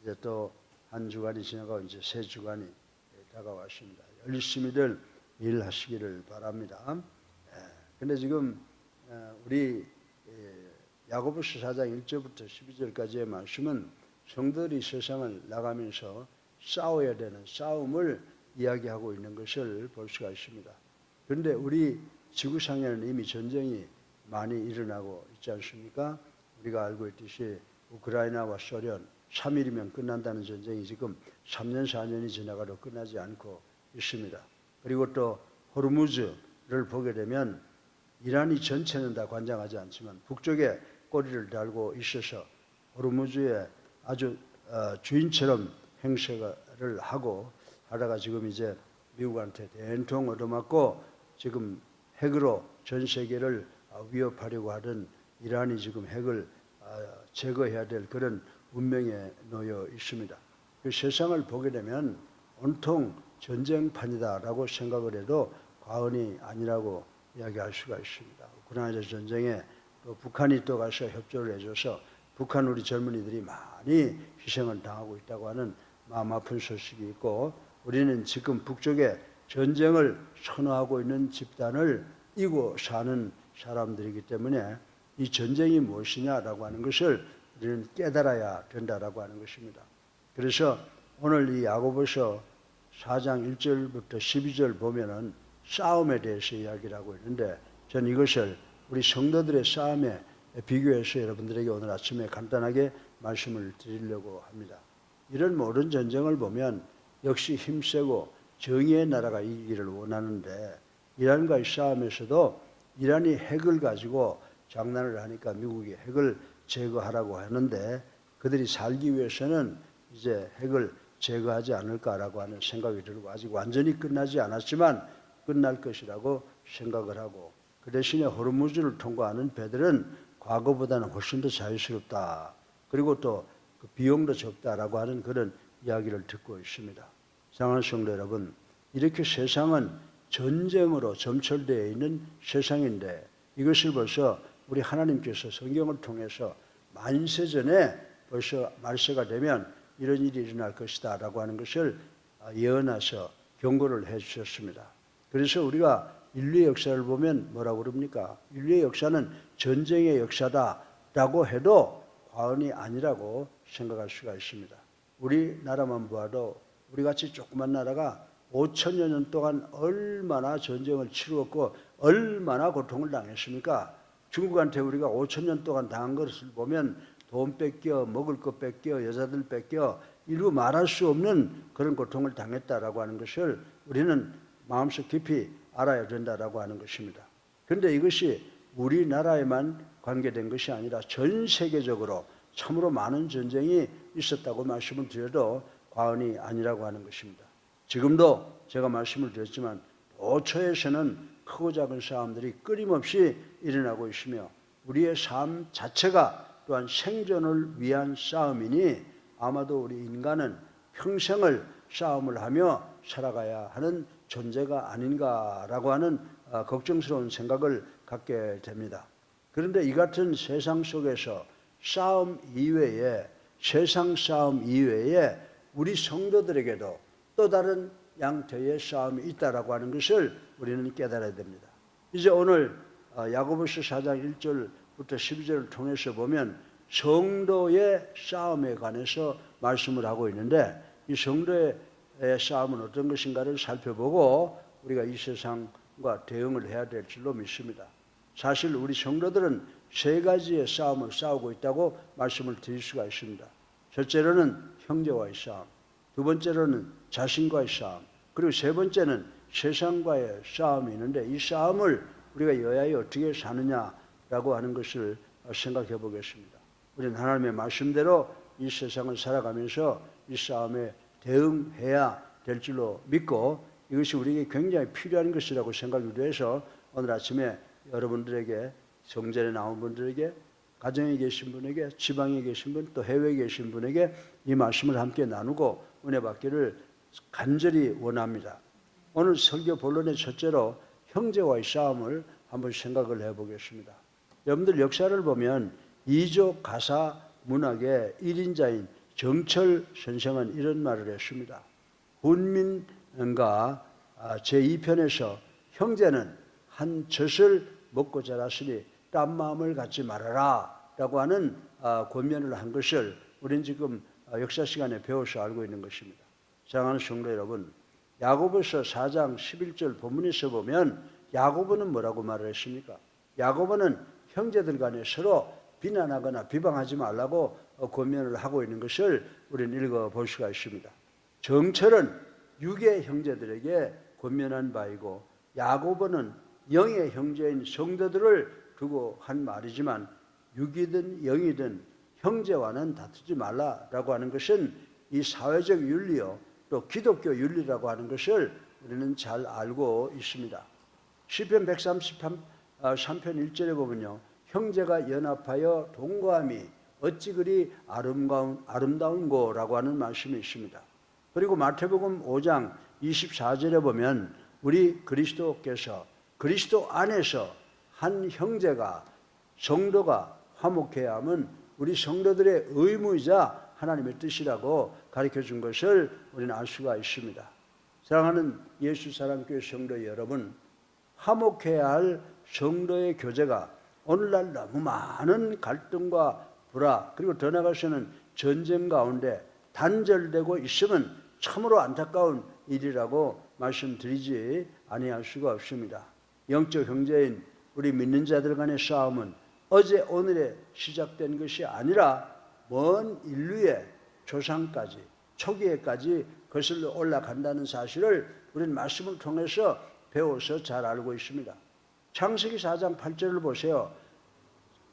이제 또 한 주간이 지나가고 이제 새 주간이 다가왔습니다. 열심히들 일하시기를 바랍니다. 근데 지금 우리 야고보서 4장 1절부터 12절까지의 말씀은 성도들이 세상을 나가면서 싸워야 되는 싸움을 이야기하고 있는 것을 볼 수가 있습니다. 그런데 우리 지구상에는 이미 전쟁이 많이 일어나고 있지 않습니까? 우리가 알고 있듯이 우크라이나와 소련 3일이면 끝난다는 전쟁이 지금 3년 4년이 지나가도 끝나지 않고 있습니다. 그리고 또 호르무즈를 보게 되면 이란이 전체는 다 관장하지 않지만 북쪽에 꼬리를 달고 있어서 호르무즈에 아주 주인처럼 행세를 하다가 지금 이제 미국한테 된통 얻어맞고 지금 핵으로 전 세계를 위협하려고 하던 이란이 지금 핵을 제거해야 될 그런 운명에 놓여 있습니다. 그 세상을 보게 되면 온통 전쟁판이다라고 생각을 해도 과언이 아니라고 이야기할 수가 있습니다. 우크라이나 전쟁에 또 북한이 또 가서 협조를 해줘서 북한 우리 젊은이들이 많이 희생을 당하고 있다고 하는 마음 아픈 소식이 있고, 우리는 지금 북쪽에 전쟁을 선호하고 있는 집단을 이고 사는 사람들이기 때문에 이 전쟁이 무엇이냐라고 하는 것을 우리는 깨달아야 된다라고 하는 것입니다. 그래서 오늘 이 야고보서 4장 1절부터 12절 보면은 싸움에 대해서 이야기를 하고 있는데, 저는 이것을 우리 성도들의 싸움에 비교해서 여러분들에게 오늘 아침에 간단하게 말씀을 드리려고 합니다. 이런 모든 전쟁을 보면 역시 힘세고 정의의 나라가 이기기를 원하는데, 이란과의 싸움에서도 이란이 핵을 가지고 장난을 하니까 미국이 핵을 제거하라고 하는데, 그들이 살기 위해서는 이제 핵을 제거하지 않을까라고 하는 생각이 들고, 아직 완전히 끝나지 않았지만 끝날 것이라고 생각을 하고, 그 대신에 호르무즈를 통과하는 배들은 과거보다는 훨씬 더 자유스럽다, 그리고 또 그 비용도 적다라고 하는 그런 이야기를 듣고 있습니다. 사랑하는 성도 여러분, 이렇게 세상은 전쟁으로 점철되어 있는 세상인데, 이것을 벌써 우리 하나님께서 성경을 통해서 만세전에 벌써 말세가 되면 이런 일이 일어날 것이다 라고 하는 것을 예언하셔 경고를 해 주셨습니다. 그래서 우리가 인류의 역사를 보면 뭐라고 그럽니까? 인류의 역사는 전쟁의 역사다라고 해도 과언이 아니라고 생각할 수가 있습니다. 우리나라만 보아도 우리같이 조그만 나라가 5천여 년 동안 얼마나 전쟁을 치루었고 얼마나 고통을 당했습니까? 중국한테 우리가 5천 년 동안 당한 것을 보면 돈 뺏겨, 먹을 것 뺏겨, 여자들 뺏겨, 이루 말할 수 없는 그런 고통을 당했다라고 하는 것을 우리는 마음속 깊이 알아야 된다라고 하는 것입니다. 그런데 이것이 우리나라에만 관계된 것이 아니라 전 세계적으로 참으로 많은 전쟁이 있었다고 말씀을 드려도 과언이 아니라고 하는 것입니다. 지금도 제가 말씀을 드렸지만 도처에서는 크고 작은 싸움들이 끊임없이 일어나고 있으며, 우리의 삶 자체가 또한 생존을 위한 싸움이니 아마도 우리 인간은 평생을 싸움을 하며 살아가야 하는 존재가 아닌가라고 하는 걱정스러운 생각을 갖게 됩니다. 그런데 이 같은 세상 속에서 싸움 이외에, 세상 싸움 이외에 우리 성도들에게도 또 다른 양태의 싸움이 있다라고 하는 것을 우리는 깨달아야 됩니다. 이제 오늘 야고보서 4장 1절부터 12절을 통해서 보면 성도의 싸움에 관해서 말씀을 하고 있는데, 이 성도의 싸움은 어떤 것인가를 살펴보고 우리가 이 세상과 대응을 해야 될 줄로 믿습니다. 사실 우리 성도들은 세 가지의 싸움을 싸우고 있다고 말씀을 드릴 수가 있습니다. 첫째로는 형제와의 싸움, 두 번째로는 자신과의 싸움, 그리고 세 번째는 세상과의 싸움이 있는데, 이 싸움을 우리가 여야에 어떻게 사느냐라고 하는 것을 생각해 보겠습니다. 우리는 하나님의 말씀대로 이 세상을 살아가면서 이 싸움에 대응해야 될 줄로 믿고, 이것이 우리에게 굉장히 필요한 것이라고 생각이 돼서 오늘 아침에 여러분들에게, 성전에 나온 분들에게, 가정에 계신 분에게, 지방에 계신 분, 또 해외에 계신 분에게 이 말씀을 함께 나누고 은혜 받기를 간절히 원합니다. 오늘 설교 본론의 첫째로 형제와의 싸움을 한번 생각을 해보겠습니다. 여러분들 역사를 보면 이족 가사 문학의 1인자인 정철 선생은 이런 말을 했습니다. 훈민가 제2편에서 형제는 한 젖을 먹고 자랐으니 딴 마음을 갖지 말아라 라고 하는 권면을 한 것을 우리는 지금 역사 시간에 배워서 알고 있는 것입니다. 사랑하는 성도 여러분, 야고보서 4장 11절 본문에서 보면 야고보는 뭐라고 말을 했습니까? 야고보는 형제들 간에 서로 비난하거나 비방하지 말라고 권면을 하고 있는 것을 우리는 읽어볼 수가 있습니다. 정철은 육의 형제들에게 권면한 바이고 야고보는 영의 형제인 성도들을 두고 한 말이지만 육이든 영이든 형제와는 다투지 말라라고 하는 것은 이 사회적 윤리요 또 기독교 윤리라고 하는 것을 우리는 잘 알고 있습니다. 시편 133편 1절에 보면요, 형제가 연합하여 동거함이 어찌 그리 아름다운고라고 하는 말씀이 있습니다. 그리고 마태복음 5장 24절에 보면 우리 그리스도께서 그리스도 안에서 한 형제가 성도가 화목해야 함은 우리 성도들의 의무이자 하나님의 뜻이라고 가르쳐 준 것을 우리는 알 수가 있습니다. 사랑하는 예수사랑교회 성도 여러분, 화목해야 할 성도의 교제가 오늘날 너무 많은 갈등과 불화 그리고 더 나아가서는 전쟁 가운데 단절되고 있으면 참으로 안타까운 일이라고 말씀드리지 아니할 수가 없습니다. 영적 형제인 우리 믿는 자들 간의 싸움은 어제 오늘에 시작된 것이 아니라 먼 인류의 조상까지 초기에까지 거슬러 올라간다는 사실을 우리는 말씀을 통해서 배워서 잘 알고 있습니다. 창세기 4장 8절을 보세요.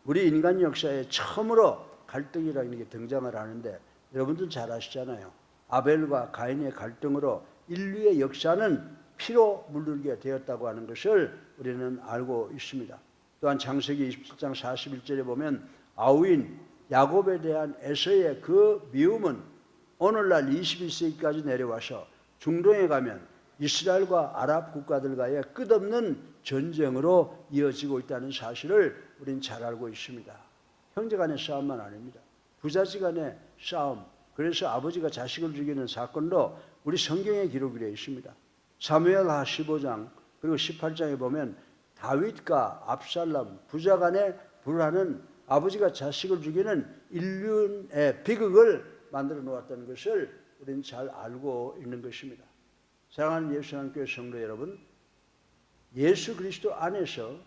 우리 인간 역사에 처음으로 갈등이라는 게 등장을 하는데 여러분들 잘 아시잖아요. 아벨과 가인의 갈등으로 인류의 역사는 피로 물들게 되었다고 하는 것을 우리는 알고 있습니다. 또한 창세기 27장 41절에 보면 아우인 야곱에 대한 에서의 그 미움은 오늘날 21세기까지 내려와서 중동에 가면 이스라엘과 아랍 국가들과의 끝없는 전쟁으로 이어지고 있다는 사실을 우리는 잘 알고 있습니다. 형제 간의 싸움만 아닙니다. 부자지 간의 싸움, 그래서 아버지가 자식을 죽이는 사건도 우리 성경에 기록이 되어 있습니다. 사무엘하 15장 그리고 18장에 보면 다윗과 압살롬 부자 간의 불화는 아버지가 자식을 죽이는 인륜의 비극을 만들어 놓았다는 것을 우리는 잘 알고 있는 것입니다. 사랑하는 예수님교회 성도 여러분, 예수 그리스도 안에서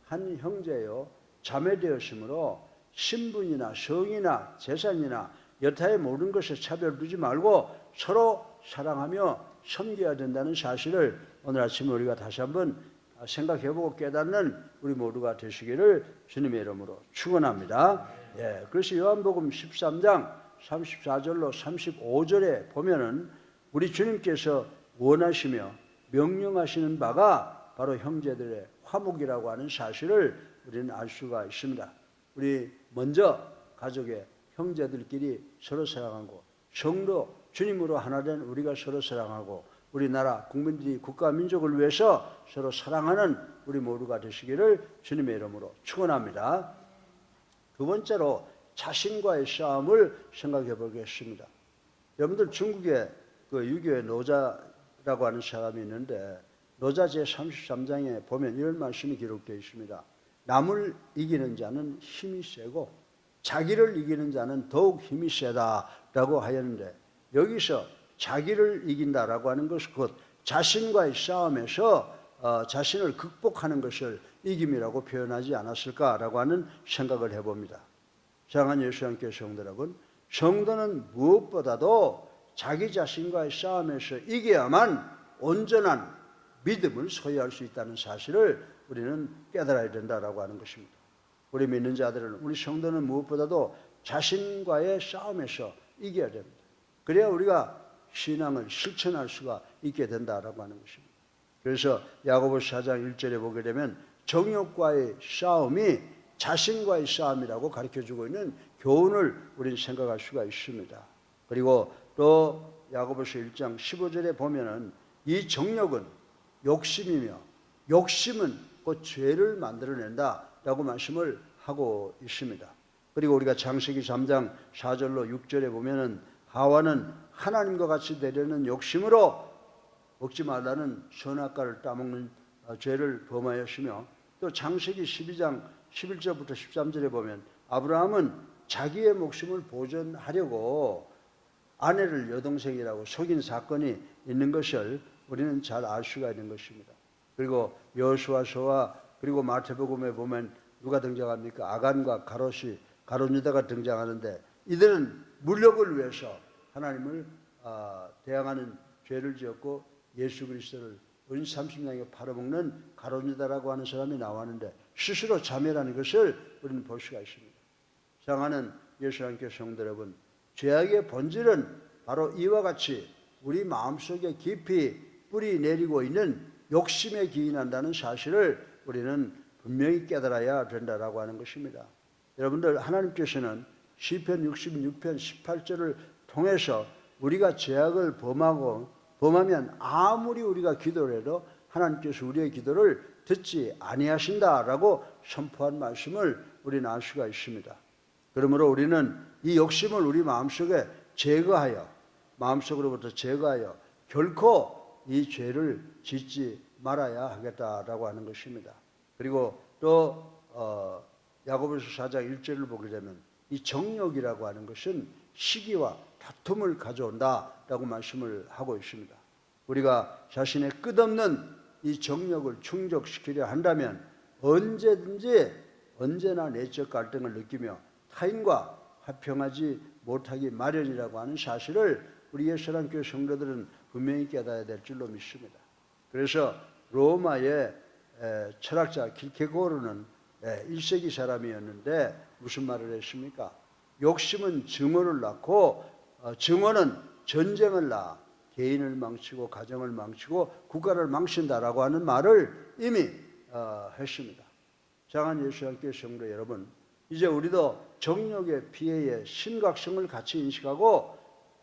한 형제요 자매되었으므로 신분이나 성이나 재산이나 여타의 모든 것에 차별 두지 말고 서로 사랑하며 섬겨야 된다는 사실을 오늘 아침에 우리가 다시 한번 생각해보고 깨닫는 우리 모두가 되시기를 주님의 이름으로 축원합니다. 예, 그래서 요한복음 13장 34절로 35절에 보면은 우리 주님께서 원하시며 명령하시는 바가 바로 형제들의 화목이라고 하는 사실을 우리는 알 수가 있습니다. 우리 먼저 가족의 형제들끼리 서로 사랑하고 성도 주님으로 하나 된 우리가 서로 사랑하고 우리나라 국민들이 국가 민족을 위해서 서로 사랑하는 우리 모두가 되시기를 주님의 이름으로 축원합니다. 두 번째로 자신과의 싸움을 생각해 보겠습니다. 여러분들 중국에 그 유교의 노자라고 하는 사람이 있는데 노자 제33장에 보면 이런 말씀이 기록되어 있습니다. 남을 이기는 자는 힘이 세고 자기를 이기는 자는 더욱 힘이 세다라고 하였는데 여기서 자기를 이긴다라고 하는 것은 곧 자신과의 싸움에서 자신을 극복하는 것을 이김이라고 표현하지 않았을까라고 하는 생각을 해봅니다. 사랑하는 예수님께 성도 여러분, 성도는 무엇보다도 자기 자신과의 싸움에서 이겨야만 온전한 믿음을 소유할 수 있다는 사실을 우리는 깨달아야 된다라고 하는 것입니다. 우리 믿는 자들은 우리 성도는 무엇보다도 자신과의 싸움에서 이겨야 됩니다. 그래야 우리가 신앙을 실천할 수가 있게 된다라고 하는 것입니다. 그래서 야고보서 4장 1절에 보게 되면 정욕과의 싸움이 자신과의 싸움이라고 가르쳐주고 있는 교훈을 우리는 생각할 수가 있습니다. 그리고 또 야고보서 1장 15절에 보면은 이 정욕은 욕심이며 욕심은 곧 죄를 만들어낸다라고 말씀을 하고 있습니다. 그리고 우리가 창세기 3장 4절로 6절에 보면은 하와는 하나님과 같이 되려는 욕심으로 먹지 말라는 선악과를 따먹는 죄를 범하였으며, 또 창세기 12장 11절부터 13절에 보면 아브라함은 자기의 목숨을 보존하려고 아내를 여동생이라고 속인 사건이 있는 것을 우리는 잘 알 수가 있는 것입니다. 그리고 여호수아서와 그리고 마태복음에 보면 누가 등장합니까? 아간과 가롯 유다가 등장하는데, 이들은 물욕을 위해서 하나님을 대항하는 죄를 지었고 예수 그리스도를 은 30냥에 팔아먹는 가롯 유다라고 하는 사람이 나왔는데, 스스로 자멸하는 것을 우리는 볼 수가 있습니다. 사랑하는 예수 안교 성도 여러분, 죄악의 본질은 바로 이와 같이 우리 마음속에 깊이 뿌리 내리고 있는 욕심에 기인한다는 사실을 우리는 분명히 깨달아야 된다라고 하는 것입니다. 여러분들, 하나님께서는 시편 66편 18절을 통해서 우리가 죄악을 범하면 아무리 우리가 기도를 해도 하나님께서 우리의 기도를 듣지 아니하신다라고 선포한 말씀을 우리는 알 수가 있습니다. 그러므로 우리는 이 욕심을 우리 마음속에 마음속으로부터 제거하여 결코 이 죄를 짓지 말아야 하겠다라고 하는 것입니다. 그리고 또 야고보서 4장 1절을 보게 되면 이 정욕이라고 하는 것은 시기와 다툼을 가져온다라고 말씀을 하고 있습니다. 우리가 자신의 끝없는 이 정욕을 충족시키려 한다면 언제나 내적 갈등을 느끼며 타인과 화평하지 못하기 마련이라고 하는 사실을 우리 예수님교회 성도들은 분명히 깨달아야 될 줄로 믿습니다. 그래서 로마의 철학자 킬케고르는 1세기 사람이었는데 무슨 말을 했습니까? 욕심은 증오를 낳고 증오는 전쟁을 낳아 개인을 망치고 가정을 망치고 국가를 망친다라고 하는 말을 이미 했습니다. 장한 예수님교회 성도 여러분, 이제 우리도 정욕의 피해의 심각성을 같이 인식하고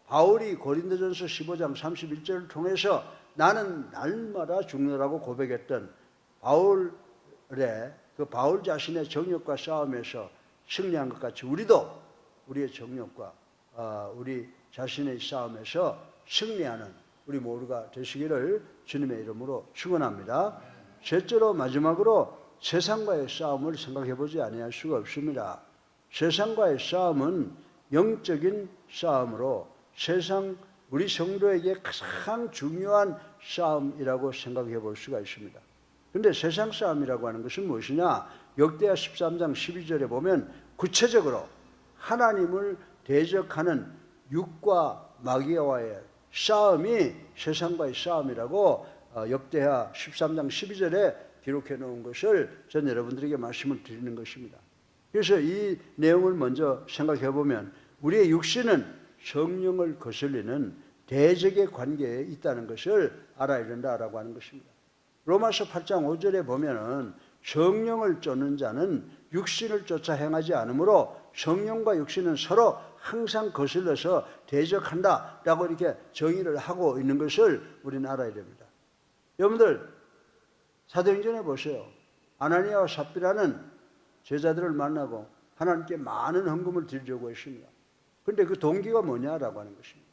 바울이 고린도전서 15장 31절을 통해서 나는 날마다 죽노라고 고백했던 바울 자신의 정욕과 싸움에서 승리한 것 같이 우리도 우리의 정욕과 우리 자신의 싸움에서 승리하는 우리 모두가 되시기를 주님의 이름으로 축원합니다. 셋째로 마지막으로 세상과의 싸움을 생각해 보지 아니할 수가 없습니다. 세상과의 싸움은 영적인 싸움으로 우리 성도에게 가장 중요한 싸움이라고 생각해 볼 수가 있습니다. 그런데 세상 싸움이라고 하는 것은 무엇이냐? 역대하 13장 12절에 보면 구체적으로 하나님을 대적하는 육과 마귀와의 싸움이 세상과의 싸움이라고 역대하 13장 12절에 기록해 놓은 것을 전 여러분들에게 말씀을 드리는 것입니다. 그래서 이 내용을 먼저 생각해 보면 우리의 육신은 성령을 거슬리는 대적의 관계에 있다는 것을 알아야 된다라고 하는 것입니다. 로마서 8장 5절에 보면은 성령을 쫓는 자는 육신을 쫓아 행하지 않으므로 성령과 육신은 서로 항상 거슬러서 대적한다라고 이렇게 정의를 하고 있는 것을 우리는 알아야 됩니다. 여러분들, 사도행전에 보세요. 아나니아와 삽비라는 제자들을 만나고 하나님께 많은 헌금을 드리려고 했습니다. 그런데 그 동기가 뭐냐라고 하는 것입니다.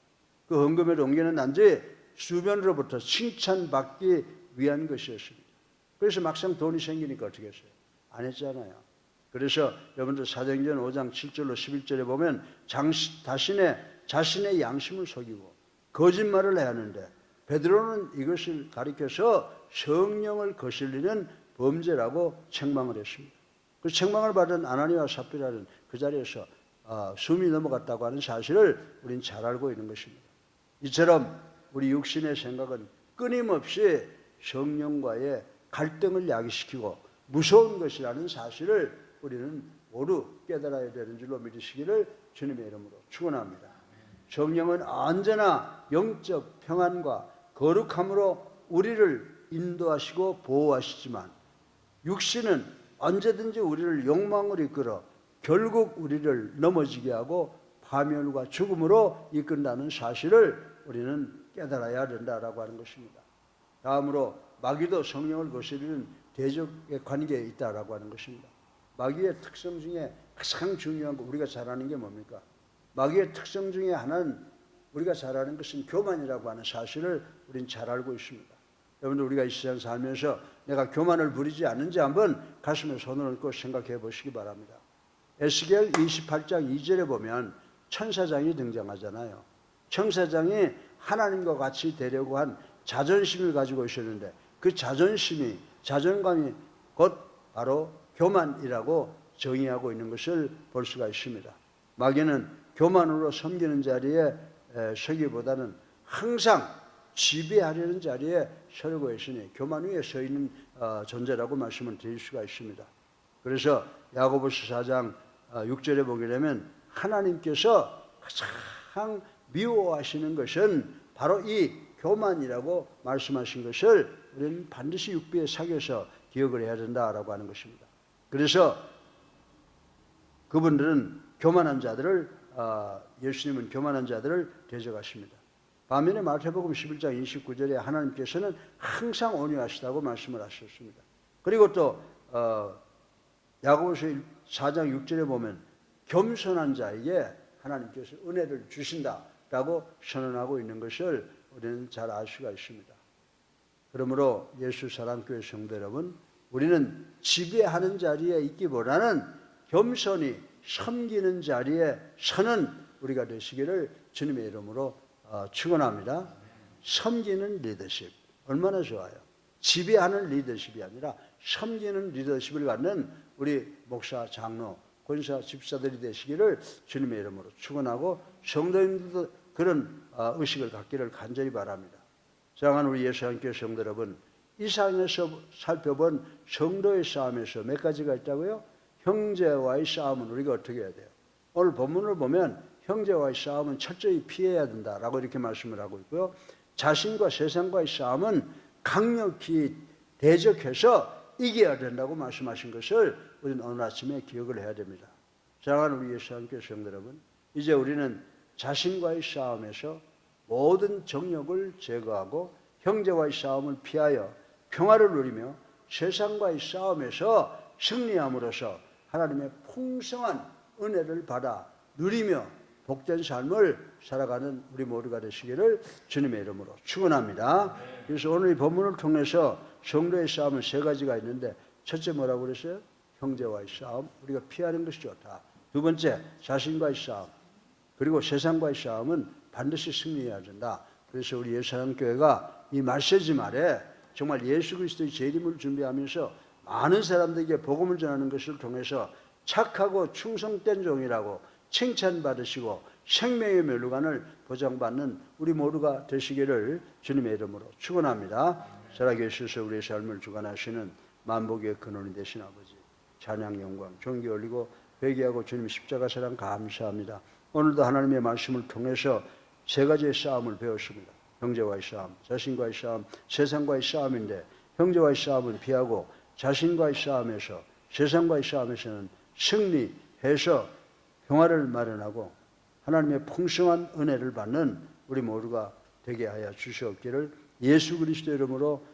그 헌금의 동기는 단지 주변으로부터 칭찬받기 위한 것이었습니다. 그래서 막상 돈이 생기니까 어떻게 했어요? 안 했잖아요. 그래서 여러분들 사도행전 5장 7절로 11절에 보면 자신의 양심을 속이고 거짓말을 해야 하는데 베드로는 이것을 가리켜서 성령을 거슬리는 범죄라고 책망을 했습니다. 그 책망을 받은 아나니아와 삽비라는 그 자리에서 숨이 넘어갔다고 하는 사실을 우리는 잘 알고 있는 것입니다. 이처럼 우리 육신의 생각은 끊임없이 성령과의 갈등을 야기시키고 무서운 것이라는 사실을 우리는 모두 깨달아야 되는 줄로 믿으시기를 주님의 이름으로 축원합니다. 성령은 언제나 영적 평안과 거룩함으로 우리를 인도하시고 보호하시지만 육신은 언제든지 우리를 욕망으로 이끌어 결국 우리를 넘어지게 하고 파멸과 죽음으로 이끈다는 사실을 우리는 깨달아야 된다라고 하는 것입니다. 다음으로 마귀도 성령을 거스르는 대적의 관계에 있다라고 하는 것입니다. 마귀의 특성 중에 가장 중요한 거 우리가 잘 아는 게 뭡니까? 마귀의 특성 중에 하나는 우리가 잘 아는 것은 교만이라고 하는 사실을 우리는 잘 알고 있습니다. 여러분들 우리가 이 세상 살면서 내가 교만을 부리지 않는지 한번 가슴에 손을 얹고 생각해 보시기 바랍니다. 에스겔 28장 2절에 보면 천사장이 등장하잖아요. 천사장이 하나님과 같이 되려고 한 자존심을 가지고 있었는데 그 자존감이 곧 바로 교만이라고 정의하고 있는 것을 볼 수가 있습니다. 마귀는 교만으로 섬기는 자리에 서기보다는 항상 지배하려는 자리에 서려고 했으니 교만 위에 서 있는 존재라고 말씀을 드릴 수가 있습니다. 그래서 야고보서 4장 6절에 보게 되면 하나님께서 가장 미워하시는 것은 바로 이 교만이라고 말씀하신 것을 우리는 반드시 육비에 사겨서 기억을 해야 된다라고 하는 것입니다. 그래서 그분들은 교만한 자들을 예수님은 교만한 자들을 대적하십니다. 반면에 마태복음 11장 29절에 하나님께서는 항상 온유하시다고 말씀을 하셨습니다. 그리고 또 야고보서 4장 6절에 보면 겸손한 자에게 하나님께서 은혜를 주신다라고 선언하고 있는 것을 우리는 잘 알 수가 있습니다. 그러므로 예수 사랑교회 성도 여러분, 우리는 지배하는 자리에 있기보다는 겸손히 섬기는 자리에 서는 우리가 되시기를 주님의 이름으로 축원합니다. 섬기는 리더십 얼마나 좋아요. 지배하는 리더십이 아니라 섬기는 리더십을 갖는 우리 목사, 장로, 권사, 집사들이 되시기를 주님의 이름으로 축원하고 성도님들도 그런 의식을 갖기를 간절히 바랍니다. 사랑하는 우리 예수님께 성도 여러분, 이 세상에서 살펴본 성도의 싸움에서 몇 가지가 있다고요? 형제와의 싸움은 우리가 어떻게 해야 돼요? 오늘 본문을 보면 형제와의 싸움은 철저히 피해야 된다라고 이렇게 말씀을 하고 있고요. 자신과 세상과의 싸움은 강력히 대적해서 이겨야 된다고 말씀하신 것을 우리는 오늘 아침에 기억을 해야 됩니다. 사랑하는 우리 예수님께 성도 여러분, 이제 우리는 자신과의 싸움에서 모든 정욕을 제거하고 형제와의 싸움을 피하여 평화를 누리며 세상과의 싸움에서 승리함으로써 하나님의 풍성한 은혜를 받아 누리며 복된 삶을 살아가는 우리 모두가 되시기를 주님의 이름으로 축원합니다. 그래서 오늘 이 본문을 통해서 성도의 싸움은 세 가지가 있는데, 첫째 뭐라고 그랬어요? 형제와의 싸움, 우리가 피하는 것이 좋다. 두 번째, 자신과의 싸움, 그리고 세상과의 싸움은 반드시 승리해야 된다. 그래서 우리 예수사랑교회가 이 메시지 말에 정말 예수 그리스도의 재림을 준비하면서 많은 사람들에게 복음을 전하는 것을 통해서 착하고 충성된 종이라고 칭찬받으시고 생명의 멸류관을 보장받는 우리 모두가 되시기를 주님의 이름으로 축원합니다. 살아계셔서 우리의 삶을 주관하시는 만복의 근원이 되신 아버지, 찬양 영광 존귀 올리고 회개하고 주님 십자가 사랑 감사합니다. 오늘도 하나님의 말씀을 통해서 세 가지의 싸움을 배웠습니다. 형제와의 싸움, 자신과의 싸움, 세상과의 싸움인데 형제와의 싸움은 피하고 자신과의 싸움에서 세상과의 싸움에서는 승리해서 평화를 마련하고 하나님의 풍성한 은혜를 받는 우리 모두가 되게 하여 주시옵기를 예수 그리스도 이름으로